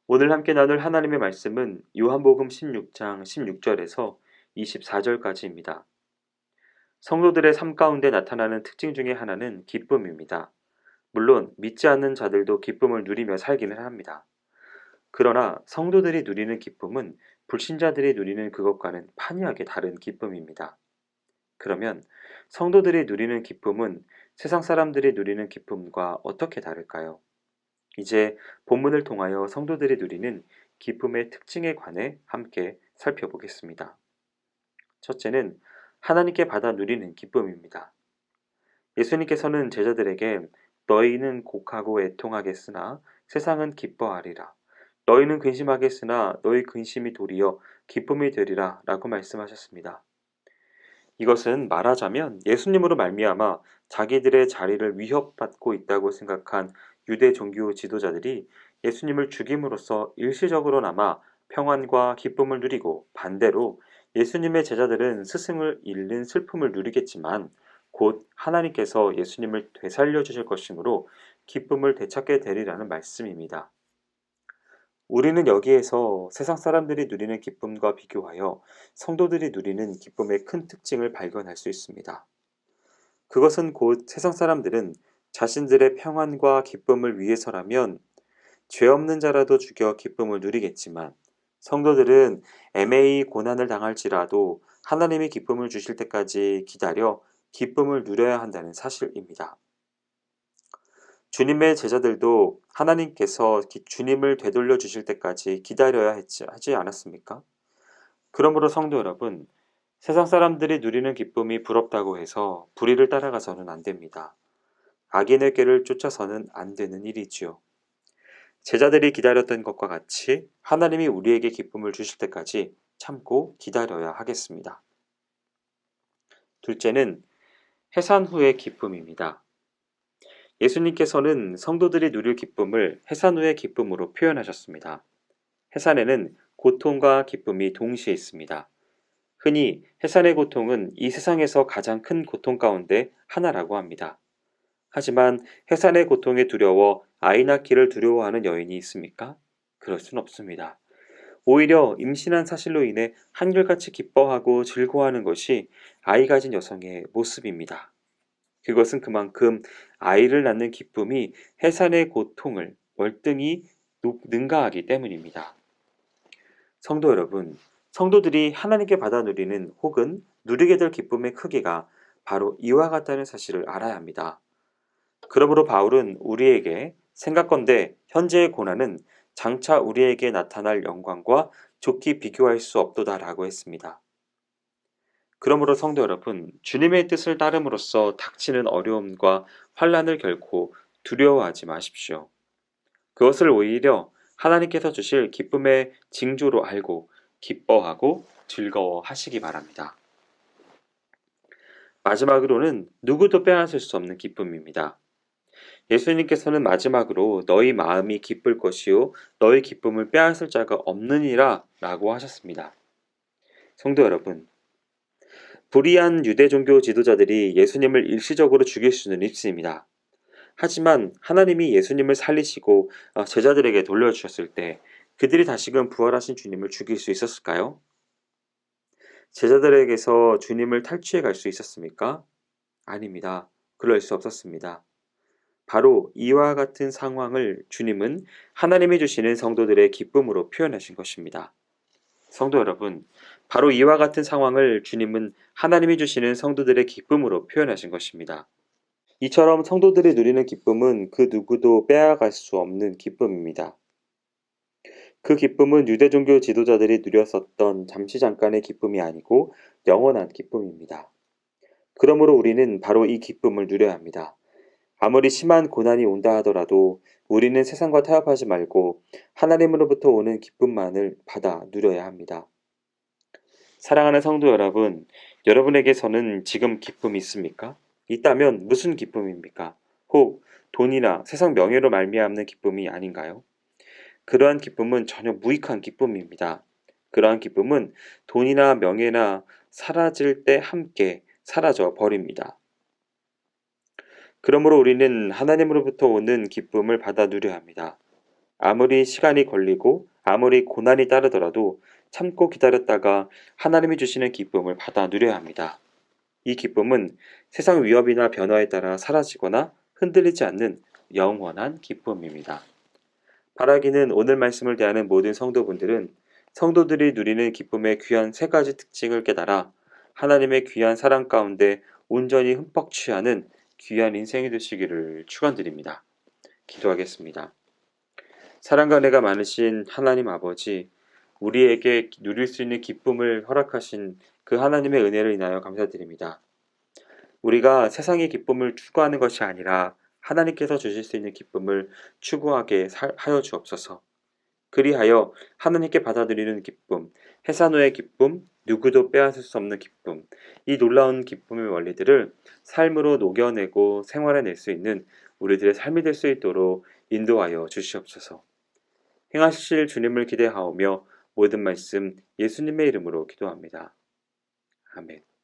오늘 함께 나눌 하나님의 말씀은 요한복음 16장 16절에서 24절까지입니다. 성도들의 삶 가운데 나타나는 특징 중에 하나는 기쁨입니다. 물론 믿지 않는 자들도 기쁨을 누리며 살기는 합니다. 그러나 성도들이 누리는 기쁨은 불신자들이 누리는 그것과는 판이하게 다른 기쁨입니다. 그러면 성도들이 누리는 기쁨은 세상 사람들이 누리는 기쁨과 어떻게 다를까요? 이제 본문을 통하여 성도들이 누리는 기쁨의 특징에 관해 함께 살펴보겠습니다. 첫째는 하나님께 받아 누리는 기쁨입니다. 예수님께서는 제자들에게 너희는 곡하고 애통하겠으나 세상은 기뻐하리라. 너희는 근심하겠으나 너희 근심이 도리어 기쁨이 되리라 라고 말씀하셨습니다. 이것은 말하자면 예수님으로 말미암아 자기들의 자리를 위협받고 있다고 생각한 유대 종교 지도자들이 예수님을 죽임으로써 일시적으로나마 평안과 기쁨을 누리고, 반대로 예수님의 제자들은 스승을 잃는 슬픔을 누리겠지만 곧 하나님께서 예수님을 되살려 주실 것이므로 기쁨을 되찾게 되리라는 말씀입니다. 우리는 여기에서 세상 사람들이 누리는 기쁨과 비교하여 성도들이 누리는 기쁨의 큰 특징을 발견할 수 있습니다. 그것은 곧 세상 사람들은 자신들의 평안과 기쁨을 위해서라면 죄 없는 자라도 죽여 기쁨을 누리겠지만, 성도들은 애매히 고난을 당할지라도 하나님이 기쁨을 주실 때까지 기다려 기쁨을 누려야 한다는 사실입니다. 주님의 제자들도 하나님께서 주님을 되돌려 주실 때까지 기다려야 하지 않았습니까? 그러므로 성도 여러분, 세상 사람들이 누리는 기쁨이 부럽다고 해서 불의를 따라가서는 안 됩니다. 악인의 꾀를 쫓아서는 안 되는 일이지요. 제자들이 기다렸던 것과 같이 하나님이 우리에게 기쁨을 주실 때까지 참고 기다려야 하겠습니다. 둘째는 해산 후의 기쁨입니다. 예수님께서는 성도들이 누릴 기쁨을 해산 후의 기쁨으로 표현하셨습니다. 해산에는 고통과 기쁨이 동시에 있습니다. 흔히 해산의 고통은 이 세상에서 가장 큰 고통 가운데 하나라고 합니다. 하지만 해산의 고통에 두려워 아이 낳기를 두려워하는 여인이 있습니까? 그럴 순 없습니다. 오히려 임신한 사실로 인해 한결같이 기뻐하고 즐거워하는 것이 아이 가진 여성의 모습입니다. 그것은 그만큼 아이를 낳는 기쁨이 해산의 고통을 월등히 능가하기 때문입니다. 성도 여러분, 성도들이 하나님께 받아 누리는 혹은 누리게 될 기쁨의 크기가 바로 이와 같다는 사실을 알아야 합니다. 그러므로 바울은 우리에게 생각건대 현재의 고난은 장차 우리에게 나타날 영광과 좋게 비교할 수 없도다라고 했습니다. 그러므로 성도 여러분, 주님의 뜻을 따름으로써 닥치는 어려움과 환란을 결코 두려워하지 마십시오. 그것을 오히려 하나님께서 주실 기쁨의 징조로 알고 기뻐하고 즐거워하시기 바랍니다. 마지막으로는 누구도 빼앗을 수 없는 기쁨입니다. 예수님께서는 마지막으로 너희 마음이 기쁠 것이요 너희 기쁨을 빼앗을 자가 없느니라 라고 하셨습니다. 성도 여러분, 불의한 유대 종교 지도자들이 예수님을 일시적으로 죽일 수는 있습니다. 하지만 하나님이 예수님을 살리시고 제자들에게 돌려주셨을 때 그들이 다시금 부활하신 주님을 죽일 수 있었을까요? 제자들에게서 주님을 탈취해 갈 수 있었습니까? 아닙니다. 그럴 수 없었습니다. 바로 이와 같은 상황을 주님은 하나님이 주시는 성도들의 기쁨으로 표현하신 것입니다. 성도 여러분, 바로 이와 같은 상황을 주님은 하나님이 주시는 성도들의 기쁨으로 표현하신 것입니다. 이처럼 성도들이 누리는 기쁨은 그 누구도 빼앗아갈 수 없는 기쁨입니다. 그 기쁨은 유대 종교 지도자들이 누렸었던 잠시 잠깐의 기쁨이 아니고 영원한 기쁨입니다. 그러므로 우리는 바로 이 기쁨을 누려야 합니다. 아무리 심한 고난이 온다 하더라도 우리는 세상과 타협하지 말고 하나님으로부터 오는 기쁨만을 받아 누려야 합니다. 사랑하는 성도 여러분, 여러분에게서는 지금 기쁨이 있습니까? 있다면 무슨 기쁨입니까? 혹 돈이나 세상 명예로 말미암는 기쁨이 아닌가요? 그러한 기쁨은 전혀 무익한 기쁨입니다. 그러한 기쁨은 돈이나 명예나 사라질 때 함께 사라져 버립니다. 그러므로 우리는 하나님으로부터 오는 기쁨을 받아 누려야 합니다. 아무리 시간이 걸리고 아무리 고난이 따르더라도 참고 기다렸다가 하나님이 주시는 기쁨을 받아 누려야 합니다. 이 기쁨은 세상 위협이나 변화에 따라 사라지거나 흔들리지 않는 영원한 기쁨입니다. 바라기는 오늘 말씀을 대하는 모든 성도분들은 성도들이 누리는 기쁨의 귀한 세 가지 특징을 깨달아 하나님의 귀한 사랑 가운데 온전히 흠뻑 취하는 귀한 인생이 되시기를 축원드립니다. 기도하겠습니다. 사랑과 은혜가 많으신 하나님 아버지, 우리에게 누릴 수 있는 기쁨을 허락하신 그 하나님의 은혜를 인하여 감사드립니다. 우리가 세상의 기쁨을 추구하는 것이 아니라 하나님께서 주실 수 있는 기쁨을 추구하게 하여 주옵소서. 그리하여 하나님께 받아들이는 기쁨, 해산후의 기쁨, 누구도 빼앗을 수 없는 기쁨, 이 놀라운 기쁨의 원리들을 삶으로 녹여내고 생활해낼 수 있는 우리들의 삶이 될 수 있도록 인도하여 주시옵소서. 행하실 주님을 기대하오며 모든 말씀 예수님의 이름으로 기도합니다. 아멘.